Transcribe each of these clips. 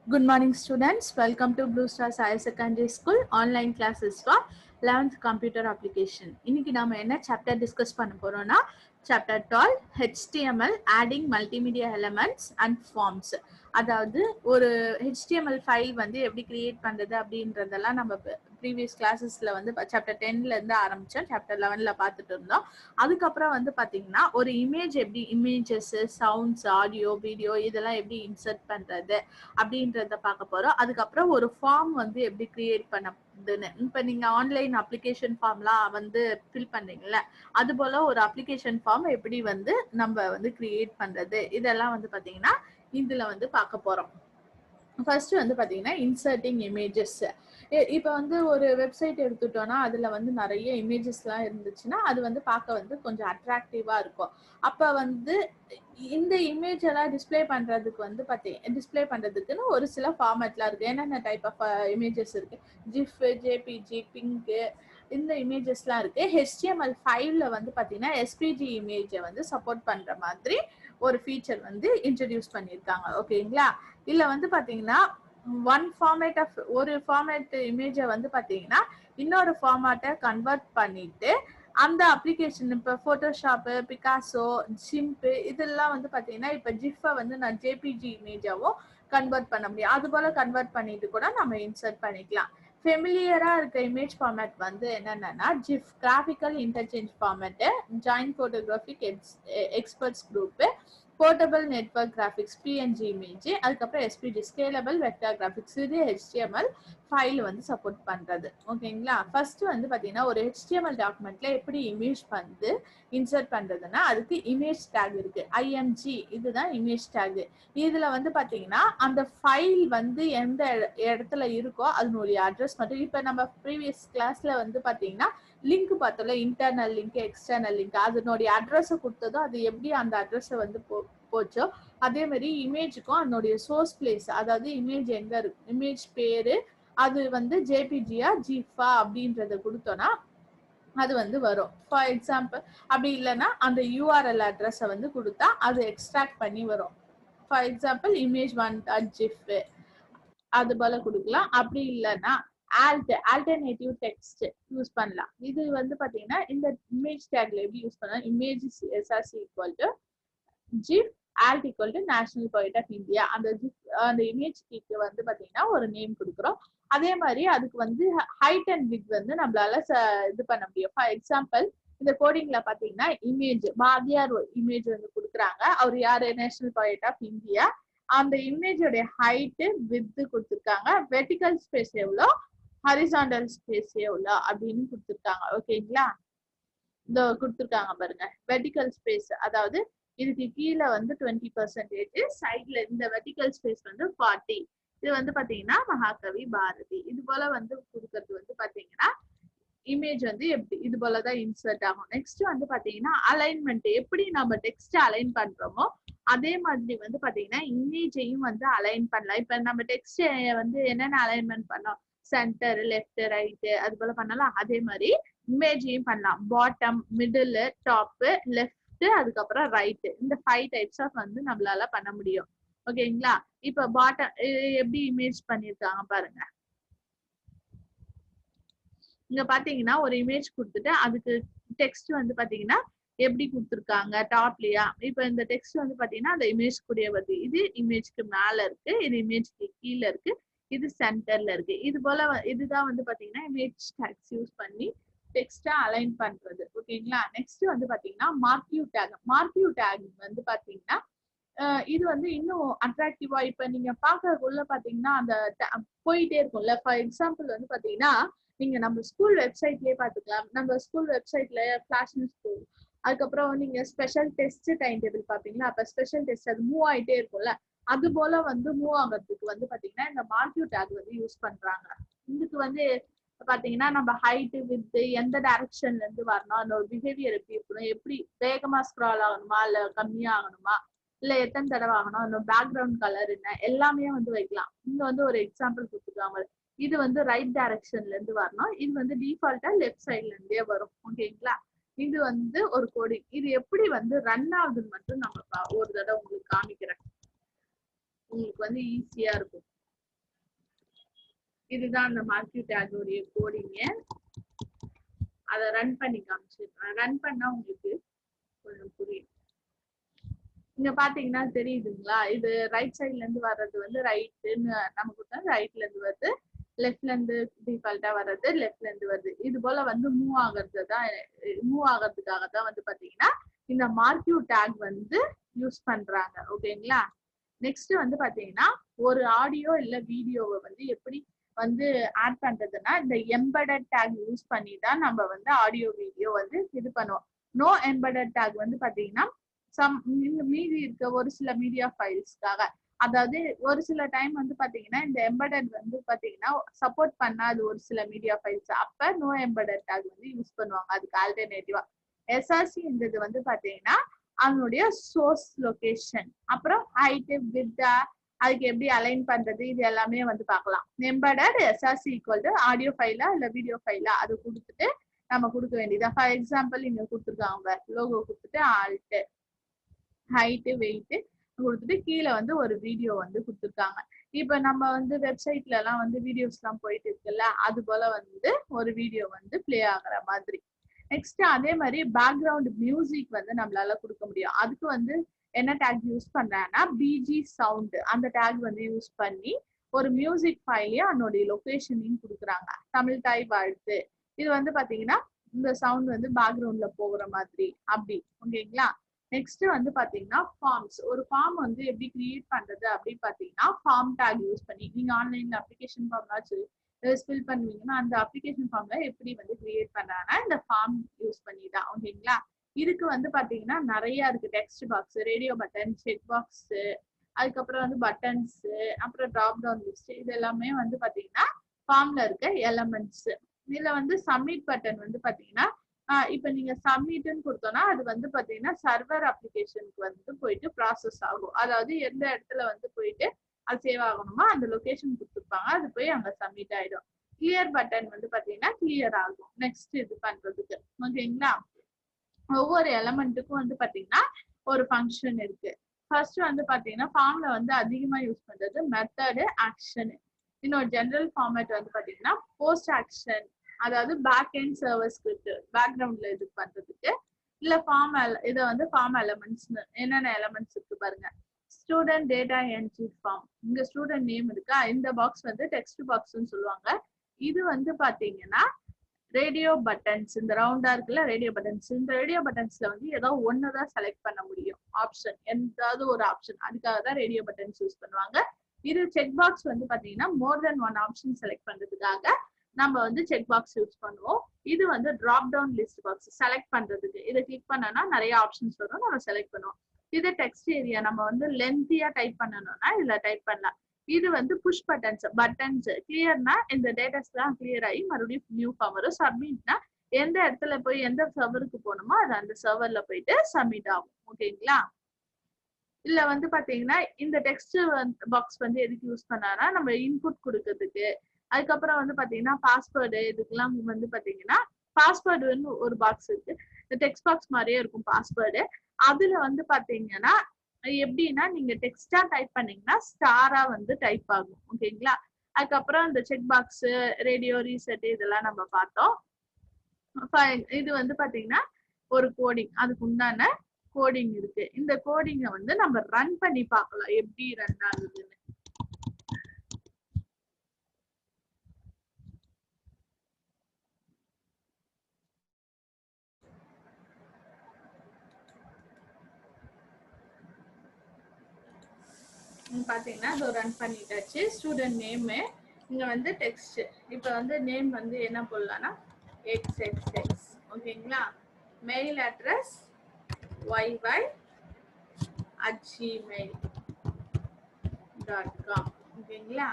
Good morning, students. Welcome to Blue Stars Higher Secondary School online classes for 11th computer application. இன்னைக்கு நாம என்ன chapter discuss பண்ண போறோம்னா chapter 12 HTML adding multimedia elements and forms. அதாவது ஒரு HTML file வந்து எப்படி கிரியேட் பண்றது அப்படின்றதெல்லாம் நம்ம ப்ரீவியஸ் கிளாஸஸ்ல வந்து சாப்டர் 10ல இருந்து ஆரம்பிச்சோம், சாப்டர் 11ல பார்த்துட்டு இருந்தோம். அதுக்கப்புறம் வந்து பாத்தீங்கன்னா ஒரு இமேஜ் எப்படி இமேஜஸ், சவுண்ட்ஸ், ஆடியோ, வீடியோ இதெல்லாம் எப்படி இன்சர்ட் பண்றது அப்படின்றத பார்க்க போறோம். அதுக்கப்புறம் ஒரு ஃபார்ம் வந்து எப்படி கிரியேட் பண்ணதுன்னு, இப்ப நீங்க ஆன்லைன் அப்ளிகேஷன் ஃபார்ம்லாம் வந்து ஃபில் பண்றீங்கல்ல, அது போல ஒரு அப்ளிகேஷன் ஃபார்ம் எப்படி வந்து நம்ம வந்து கிரியேட் பண்றது இதெல்லாம் வந்து பாத்தீங்கன்னா இதுல வந்து பார்க்க போறோம். ஃபர்ஸ்ட் வந்து பாத்தீங்கன்னா இன்சர்ட்டிங் இமேஜஸ். இப்போ வந்து ஒரு வெப்சைட் எடுத்துட்டோம்னா அதுல வந்து நிறைய இமேஜஸ்லாம் இருந்துச்சுன்னா அது வந்து பார்க்க வந்து கொஞ்சம் அட்ராக்டிவா இருக்கும். அப்ப வந்து இந்த இமேஜ் எல்லாம் டிஸ்ப்ளே பண்றதுக்கு வந்து டிஸ்ப்ளே பண்றதுக்குன்னு ஒரு சில ஃபார்மேட்லாம் இருக்கு. என்னென்ன டைப் ஆஃப் இமேஜஸ் இருக்கு? ஜிஃப், ஜேபிஜி, பிங்க், இந்த இமேஜஸ்லாம் இருக்கு. HTML5ல வந்து பாத்தீங்கன்னா எஸ்பிஜி இமேஜை வந்து சப்போர்ட் பண்ற மாதிரி ஒரு ஃபீச்சர் வந்து இன்ட்ரடியூஸ் பண்ணியிருக்காங்க. ஓகேங்களா? இல்ல வந்து பாத்தீங்கன்னா ஒரு ஃபார்மேட் இமேஜை வந்து பாத்தீங்கன்னா இன்னொரு ஃபார்மேட்டை கன்வெர்ட் பண்ணிட்டு அந்த அப்ளிகேஷன் இப்ப போட்டோஷாப், பிகாசோ, சிம்ப் இதெல்லாம் வந்து பாத்தீங்கன்னா இப்ப ஜிஃபை வந்து நான் ஜேபிஜி இமேஜாவும் கன்வெர்ட் பண்ண முடியும். அது போல கன்வெர்ட் பண்ணிட்டு கூட நம்ம இன்சர்ட் பண்ணிக்கலாம். ஃபெமிலியரா இருக்க இமேஜ் ஃபார்மேட் வந்து என்னென்னா GIF, graphical interchange format, joint photographic experts group, portable network graphics, PNG image, அதுக்கப்புறம் எஸ்பிஜி ஸ்கேலபிள் வெக்டர் கிராஃபிக்ஸ், இது HTML ஃபைல் வந்து சப்போர்ட் பண்றது. ஓகேங்களா? ஃபர்ஸ்ட் வந்து பாத்தீங்கன்னா ஒரு HTML டாக்குமெண்ட்ல எப்படி இமேஜ் வந்து இன்சர்ட் பண்றதுன்னா அதுக்கு இமேஜ் டேக் இருக்கு. IMG இதுதான் இமேஜ் டேக். இதுல வந்து பாத்தீங்கன்னா அந்த ஃபைல் வந்து எந்த இடத்துல இருக்கோ அதனுடைய அட்ரஸ் மட்டும், இப்ப நம்ம ப்ரீவியஸ் கிளாஸ்ல வந்து பாத்தீங்கன்னா லிங்க் பார்த்தோம்ல, இன்டர்னல் லிங்க், எக்ஸ்டர்னல் லிங்க், அதனுடைய அட்ரஸை கொடுத்ததோ அது எப்படி அந்த அட்ரஸை வந்து போச்சோ அதே மாதிரி இமேஜுக்கும் அதனுடைய சோர்ஸ் பிளேஸ், அதாவது இமேஜ் எங்க இருக்கு, இமேஜ் பேரு, அது வந்து ஜேபிஜியா ஜிஃபா அப்படின்றத கொடுத்தோம்னா அது வந்து வரும். ஃபார் எக்ஸாம்பிள் அப்படி இல்லைன்னா அந்த URL அட்ரஸை வந்து கொடுத்தா அது எக்ஸ்ட்ராக்ட் பண்ணி வரும். ஃபார் எக்ஸாம்பிள் image1.gif அது போல கொடுக்கலாம். அப்படி இல்லைன்னா ஆல்டர்னேட்டிவ் டெக்ஸ்ட் யூஸ் பண்ணலாம். இது வந்து பாத்தீங்கன்னா இந்த இமேஜ் டேக்ல எப்படி யூஸ் பண்ணலாம், image SRC equal to gif alt equal to national poet of India. அந்த இமேஜ் கீக்கு வந்து பாத்தீங்கன்னா ஒரு நேம் கொடுக்குறோம். அதே மாதிரி அதுக்கு வந்து ஹைட் அண்ட் வித் வந்து நம்மளால இது பண்ண முடியும். ஃபார் எக்ஸாம்பிள் இந்த கோடிங்ல பாத்தீங்கன்னா இமேஜ் பாரதியார் இமேஜ் வந்து கொடுக்குறாங்க. அவர் யாரு, நேஷனல் போயட் ஆஃப் இந்தியா. அந்த இமேஜோட ஹைட் வித் கொடுத்துருக்காங்க. வெர்டிகல் ஸ்பேஸ் எவ்வளோ, ஹரிசாண்டல் ஸ்பேஸ் எவ்வளோ அப்படின்னு கொடுத்துருக்காங்க. ஓகேங்களா? இந்த கொடுத்துருக்காங்க பாருங்க. வெர்டிகல் ஸ்பேஸ் அதாவது இதுக்கு கீழே வந்து 20%, சைட்ல இந்த வெர்டிகல் ஸ்பேஸ் வந்து 40. இது வந்து பாத்தீங்கன்னா மகாகவி பாரதி. இது போல வந்து கொடுக்கறது வந்து பாத்தீங்கன்னா இமேஜ் வந்து எப்படி இது போலதான் இன்சர்ட் ஆகும். நெக்ஸ்ட் வந்து பாத்தீங்கன்னா அலைன்மெண்ட், எப்படி நம்ம டெக்ஸ்ட் அலைன் பண்றோமோ அதே மாதிரி வந்து பாத்தீங்கன்னா இமேஜையும் வந்து அலைன் பண்ணலாம். இப்ப நம்ம டெக்ஸ்ட் வந்து என்னென்ன அலைன்மெண்ட் பண்ணோம், சென்டர், லெஃப்ட், ரைட், அது போல பண்ணலாம். அதே மாதிரி இமேஜையும் பண்ணலாம். பாட்டம், மிடில், டாப், லெஃப்ட், அதுக்கப்புறம் ரைட், இந்த 5 டைப்ஸ் ஆஃப் வந்து நம்மளால பண்ண முடியும். ஓகேங்களா? இப்ப பாட்டம் எப்படி இமேஜ் பண்ணிருக்காங்க பாருங்க. இங்க பாத்தீங்கன்னா ஒரு இமேஜ் கொடுத்துட்டு அதுக்கு டெக்ஸ்ட் வந்து பாத்தீங்கன்னா எப்படி கொடுத்துருக்காங்க டாப்லயா. இப்ப இந்த டெக்ஸ்ட் வந்து பாத்தீங்கன்னா அந்த இமேஜ் கூடிய வருது. இது இமேஜ்க்கு மேல இருக்கு, இது இமேஜ்க்கு கீழே இருக்கு, இது சென்டர்ல இருக்கு. இது போல இதுதான் வந்து பாத்தீங்கன்னா இமேஜ் டேக்ஸ் யூஸ் பண்ணி டெக்ஸ்டா அலைன் பண்றது. ஓகேங்களா? நெக்ஸ்ட் வந்து பாத்தீங்கன்னா மார்க்யூ டேக். மார்க்யூ டேக் வந்து பாத்தீங்கன்னா இது வந்து இன்னும் அட்ராக்டிவா இப்ப நீங்க பாக்கறதுக்குள்ள பாத்தீங்கன்னா அந்த போயிட்டே இருக்கும்ல. ஃபார் எக்ஸாம்பிள் வந்து பாத்தீங்கன்னா நீங்க நம்ம ஸ்கூல் வெப்சைட்லயே பாத்துக்கலாம். நம்ம ஸ்கூல் வெப்சைட்ல ஃபிளாஷ் நியூஸ் போகும். அதுக்கப்புறம் நீங்க ஸ்பெஷல் டெஸ்ட் டைம் டேபிள் பாப்பீங்களா, அப்ப ஸ்பெஷல் டெஸ்ட் அது மூவ் ஆயிட்டே இருக்கும்ல. அது போல வந்து மூவ் ஆகிறதுக்கு வந்து பாத்தீங்கன்னா இந்த மார்க்யூ டேக் வந்து யூஸ் பண்றாங்க. இதுக்கு வந்து பாத்தீங்கன்னா நம்ம ஹைட், வித், எந்த டைரக்ஷன்ல இருந்து வரணும், அந்த ஒரு பிஹேவியர் எப்படி இருக்கணும், எப்படி வேகமா ஸ்க்ரால் ஆகணுமா இல்ல கம்மியா ஆகணுமா, இல்ல எத்தனை தடவை ஆகணும், அந்த பேக்ரவுண்ட் கலர் என்ன, எல்லாமே வந்து வைக்கலாம். இங்க வந்து ஒரு எக்ஸாம்பிள் கொடுத்துருக்காங்க. இது வந்து ரைட் டைரக்ஷன்ல இருந்து வரணும், இது வந்து டிஃபால்ட்டா லெஃப்ட் சைட்ல இருந்தே வரும். ஓகேங்களா? இது வந்து ஒரு கோடிங். இது எப்படி வந்து ரன் ஆகுதுன்னு மட்டும் நம்ம ஒரு தடவை உங்களுக்கு காமிக்கிறேன், உங்களுக்கு வந்து ஈஸியா இருக்கும். இதுதான் அந்த மார்க்யூ டேக் உடைய கோடிங்க. அதை ரன் பண்ணி காமிச்சிருக்கேன். ரன் பண்ணா உங்களுக்கு கொஞ்சம் புரியும். இங்க பாத்தீங்கன்னா தெரியுதுங்களா, இது ரைட் சைட்ல இருந்து வர்றது வந்து ரைட்டுன்னு நமக்கு ரைட்ல இருந்து வருது, லெஃப்ட்ல இருந்து டிஃபால்ட்டா வர்றது லெஃப்ட்ல இருந்து வருது. இது போல வந்து மூவ் ஆகிறதுக்காக தான் வந்து பாத்தீங்கன்னா இந்த மார்க்யூ டேக் வந்து யூஸ் பண்றாங்க. ஓகேங்களா. நெக்ஸ்ட் வந்து பாத்தீங்கன்னா ஒரு ஆடியோ இல்ல வீடியோவை வந்து எப்படி வந்து ஆட் பண்றதுன்னா இந்த எம்பெடட் டேக் யூஸ் பண்ணி தான் நம்ம வந்து ஆடியோ வீடியோ வந்து இது பண்ணுவோம். நோ எம்பெடட் டேக் வந்து பாத்தீங்கன்னா மீதி இருக்க ஒரு சில மீடியா ஃபைல்ஸ்க்காக, அதாவது ஒரு சில டைம் வந்து பாத்தீங்கன்னா இந்த எம்பெடட் வந்து பாத்தீங்கன்னா சப்போர்ட் பண்ணாது ஒரு சில மீடியா ஃபைல்ஸ், அப்ப நோ எம்பெடட் டேக் வந்து யூஸ் பண்ணுவாங்க. அதுக்கு ஆல்டர்னேட்டிவா எஸ்ஆர்சின்றது வந்து பாத்தீங்கன்னா அதனுடைய சோர்ஸ் லொகேஷன், அப்புறம் ஹைட் விட்த், அதுக்கு எப்படி அலைன் பண்றது, இது எல்லாமே வந்து பார்க்கலாம். Embedded SRC equal to audio ஃபைலா இல்ல வீடியோ ஃபைலா அது கொடுத்துட்டு நம்ம கொடுக்க வேண்டியதா. ஃபார் எக்ஸாம்பிள் இங்க கொடுத்துருக்காங்க லோகோ கொடுத்துட்டு ஆல்ட் ஹைட் வெயிட் கொடுத்துட்டு கீழே வந்து ஒரு வீடியோ வந்து கொடுத்துருக்காங்க. இப்ப நம்ம வந்து வெப்சைட்ல எல்லாம் வந்து வீடியோஸ் எல்லாம் போயிட்டு இருக்குல்ல, அது போல வந்து ஒரு வீடியோ வந்து பிளே ஆகுற மாதிரி. நெக்ஸ்ட் அதே மாதிரி பேக்ரவுண்ட் மியூசிக் வந்து நம்மளால கொடுக்க முடியும். அதுக்கு வந்து என்ன டேக் யூஸ் பண்றாங்கன்னா பிஜி சவுண்ட் அந்த டேக் வந்து யூஸ் பண்ணி ஒரு மியூசிக் ஃபைலையும் அதனுடைய லொகேஷனையும் கொடுக்குறாங்க. தமிழ் தாய் வாழ்த்து இது வந்து பாத்தீங்கன்னா இந்த சவுண்ட் வந்து பேக்ரவுண்ட்ல போகிற மாதிரி அப்படி. ஓகேங்களா. நெக்ஸ்ட் வந்து பாத்தீங்கன்னா ஃபார்ம்ஸ். ஒரு ஃபார்ம் வந்து எப்படி கிரியேட் பண்றது அப்படின்னு பாத்தீங்கன்னா ஃபார்ம் டேக் யூஸ் பண்ணி நீங்க ஆன்லைன்ல அப்ளிகேஷன் ஃபார்ம்லாச்சும் ஃபில் பண்ணுவீங்கன்னா அந்த அப்ளிகேஷன் ஃபார்ம்ல எப்படி வந்து கிரியேட் பண்றாங்கன்னா இந்த ஃபார்ம் யூஸ் பண்ணி தான். ஓகேங்களா. இதுக்கு வந்து பாத்தீங்கன்னா நிறைய இருக்கு. Text box, radio button, check box, அதுக்கப்புறம் வந்து பட்டன்ஸ், அப்புறம் டிராப் டவுன் லிஸ்ட், இது எல்லாமே வந்து பாத்தீங்கன்னா ஃபார்ம்ல இருக்க எலமெண்ட்ஸ். இதுல வந்து சப்மிட் பட்டன் வந்து பாத்தீங்கன்னா இப்ப நீங்க சப்மிட்னு கொடுத்தோம்னா அது வந்து பாத்தீங்கன்னா சர்வர் அப்ளிகேஷனுக்கு வந்து போயிட்டு ப்ராசஸ் ஆகும். அதாவது எந்த இடத்துல வந்து போயிட்டு அது சேவ் ஆகணுமோ அந்த லொகேஷன் கொடுத்துருப்பாங்க, அது போய் அங்க சப்மிட் ஆயிடும். கிளியர் பட்டன் வந்து பாத்தீங்கன்னா கிளியர் ஆகும் நெக்ஸ்ட் இது பண்றதுக்கு. ஓகேங்களா. ஒவ்வொரு எலமெண்ட்டுக்கும் வந்து பாத்தீங்கன்னா ஒரு ஃபங்க்ஷன் இருக்கு. ஃபர்ஸ்ட் வந்து பாத்தீங்கன்னா ஃபார்ம்ல வந்து அதிகமா யூஸ் பண்றது மெத்தட், ஆக்ஷன். இன்னொரு ஜெனரல் ஃபார்மேட் வந்து பாத்தீங்கன்னா போஸ்ட் ஆக்ஷன், அதாவது பேக் எண்ட் சர்வர் ஸ்கிரிப்ட் பேக்ரவுண்ட்ல இது பண்றதுக்கு. இல்ல ஃபார்ம் இதை வந்து ஃபார்ம் எலமெண்ட்ஸ் என்னென்ன எலமெண்ட்ஸ் இருக்கு பாருங்க. ஸ்டூடெண்ட் டேட்டா என்ட்ரி ஃபார்ம், இங்க ஸ்டூடெண்ட் நேம் இருக்கா, இந்த பாக்ஸ் வந்து டெக்ஸ்ட் பாக்ஸ்ன்னு சொல்லுவாங்க. இது வந்து பாத்தீங்கன்னா ரேடியோ பட்டன்ஸ், இந்த ரவுண்டா இருக்குல்ல ரேடியோ பட்டன்ஸ், இந்த ரேடியோ பட்டன்ஸ்ல வந்து ஏதோ ஒண்ணுதான் செலக்ட் பண்ண முடியும் ஆப்ஷன், எதாவது ஒரு ஆப்ஷன், அதுக்காக தான் ரேடியோ பட்டன்ஸ் யூஸ் பண்ணுவாங்க. இது செக் பாக்ஸ் வந்து பாத்தீங்கன்னா more than one option select பண்றதுக்காக நம்ம வந்து செக் பாக்ஸ் யூஸ் பண்ணுவோம். இது வந்து drop down list box select பண்றதுக்கு. இதை கிளிக் பண்ணோம்னா நிறைய ஆப்ஷன்ஸ் வரும், நம்ம செலக்ட் பண்ணுவோம். இது டெக்ஸ்ட் ஏரியா, நம்ம வந்து லென்த்தியா டைப் பண்ணணும்னா இதுல டைப் பண்ணலாம். இது வந்து புஷ் பட்டன்ஸ் கிளியர்னா இந்த டேட்டாஸ் எல்லாம் கிளியர் ஆகி மறுபடியும் நியூ ஃபார்ம் வரும். சப்மிட்னா எந்த இடத்துல போய் எந்த சர்வருக்கு போகணுமோ அது அந்த சர்வர்ல போயிட்டு சப்மிட் ஆகும். ஓகேங்களா. இல்ல வந்து பாத்தீங்கன்னா இந்த டெக்ஸ்ட் பாக்ஸ் வந்து எதுக்கு யூஸ் பண்ணானா நம்ம இன்புட் கொடுக்கறதுக்கு. அதுக்கப்புறம் வந்து பாத்தீங்கன்னா பாஸ்வேர்டு, இதுக்கெல்லாம் வந்து பாத்தீங்கன்னா பாஸ்வேர்டுன்னு ஒரு பாக்ஸ் இருக்கு. இந்த டெக்ஸ்ட் பாக்ஸ் மாதிரியே இருக்கும் பாஸ்வேர்டு. அதுல வந்து பாத்தீங்கன்னா எப்படின்னா நீங்க டெக்ஸ்டா டைப் பண்ணீங்கன்னா ஸ்டாரா வந்து டைப் ஆகும். ஓகேங்களா. அதுக்கப்புறம் இந்த செக் பாக்ஸ், ரேடியோ ரீசெட் இதெல்லாம் நம்ம பார்த்தோம். இது வந்து பாத்தீங்கன்னா ஒரு கோடிங், அதுக்கு உண்டான கோடிங் இருக்கு. இந்த கோடிங்கை வந்து நம்ம ரன் பண்ணி பார்க்கலாம் எப்படி ரன் ஆகுதுன்னு. பாத்தீங்கன்னா இதோ ரன் பண்ணிட்டாச்சு. ஸ்டூடெண்ட் நேம் இங்க வந்து டெக்ஸ்ட். இப்ப வந்து நேம் வந்து என்ன போடலாம்னா XXX. ஓகேங்களா. Mail address yy@gmail.com. ஓகேங்களா.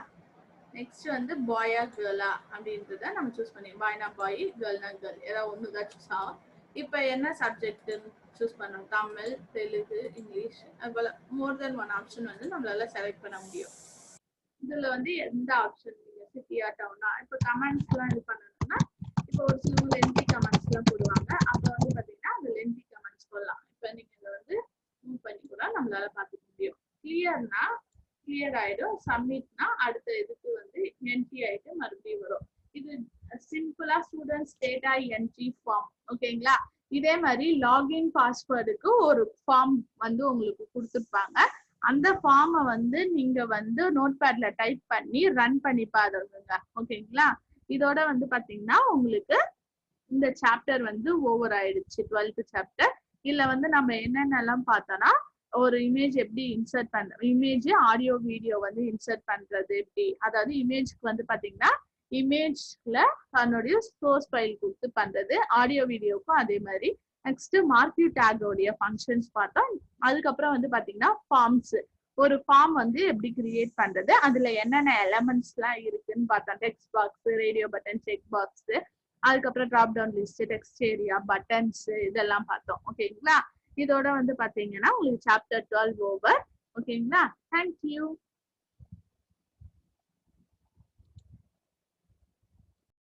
நெக்ஸ்ட் வந்து பாயா கேர்ளா அப்படின்றத நம்ம சூஸ் பண்ணி, பாய்னா பாய், கேர்ள்னா கேர்ள், ஏதாவது ஒண்ணுதான் சூஸ் ஆகும். இப்ப என்ன சப்ஜெக்ட் சூஸ் பண்ணணும், தமிழ், தெலுங்கு, இங்கிலீஷ், அது போல மோர் தென் ஒன் ஆப்ஷன் வந்து நம்மளால செலக்ட் பண்ண முடியும். இதுல வந்து எந்த ஆப்ஷன் நீங்க சிட்டியா டவுனா, இப்ப கமெண்ட்ஸ் எல்லாம் இது பண்ணணும்னா இப்போ ஒரு சில லென்த்தி கமெண்ட்ஸ் எல்லாம் போடுவாங்க. அப்ப வந்து பாத்தீங்கன்னா அந்த லென்த்தி கமெண்ட்ஸ் போடலாம். இப்ப நீங்க இதை வந்து மூவ் பண்ணி கூட நம்மளால பாத்துக்க முடியும். கிளியர்னா கிளியர் ஆயிடும். சப்மிட்னா அடுத்த இதுக்கு வந்து என்ட்ரி ஆயிட்டு மறுபடியும் வரும். இது சிம்பிளா ஸ்டூடெண்ட்ஸ் டேட்டா என்ட்ரி ஃபார்ம். ஓகேங்களா? இதே மாதிரி லாகின் பாஸ்வேர்டுக்கு ஒரு ஃபார்ம் வந்து உங்களுக்கு கொடுத்துருப்பாங்க. அந்த ஃபார்மை வந்து நீங்க வந்து நோட்பேட்ல டைப் பண்ணி ரன் பண்ணி பாருங்க. ஓகேங்களா? இதோட வந்து பாத்தீங்கன்னா உங்களுக்கு இந்த சாப்டர் வந்து ஓவர் ஆயிடுச்சு, 12th சாப்டர். இதுல வந்து நம்ம என்னென்னலாம் பார்த்தோம்னா, ஒரு இமேஜ் எப்படி இன்சர்ட் பண்ற, இமேஜ் ஆடியோ வீடியோ வந்து இன்சர்ட் பண்றது எப்படி, அதாவது இமேஜ்க்கு வந்து பாத்தீங்கன்னா இமேஜ்ல அதனுடைய சோர்ஸ் ஃபைல் கொடுத்து பண்றது, ஆடியோ வீடியோக்கும் அதே மாதிரி. நெக்ஸ்ட் மார்க்யூ டேகோடைய ஃபங்க்ஷன்ஸ் பார்த்தோம். அதுக்கப்புறம் வந்து பாத்தீங்கன்னா ஃபார்ம்ஸ், ஒரு ஃபார்ம் வந்து எப்படி கிரியேட் பண்றது, அதுல என்னென்ன எலமெண்ட்ஸ் எல்லாம் இருக்குன்னு பார்த்தோம். Text box, radio button, check box, அதுக்கப்புறம் drop down list, text area, buttons, இதெல்லாம் பார்த்தோம். ஓகேங்களா? இதோட வந்து பாத்தீங்கன்னா உங்களுக்கு சாப்டர் 12 ஓவர். ஓகேங்களா? தேங்க்யூ.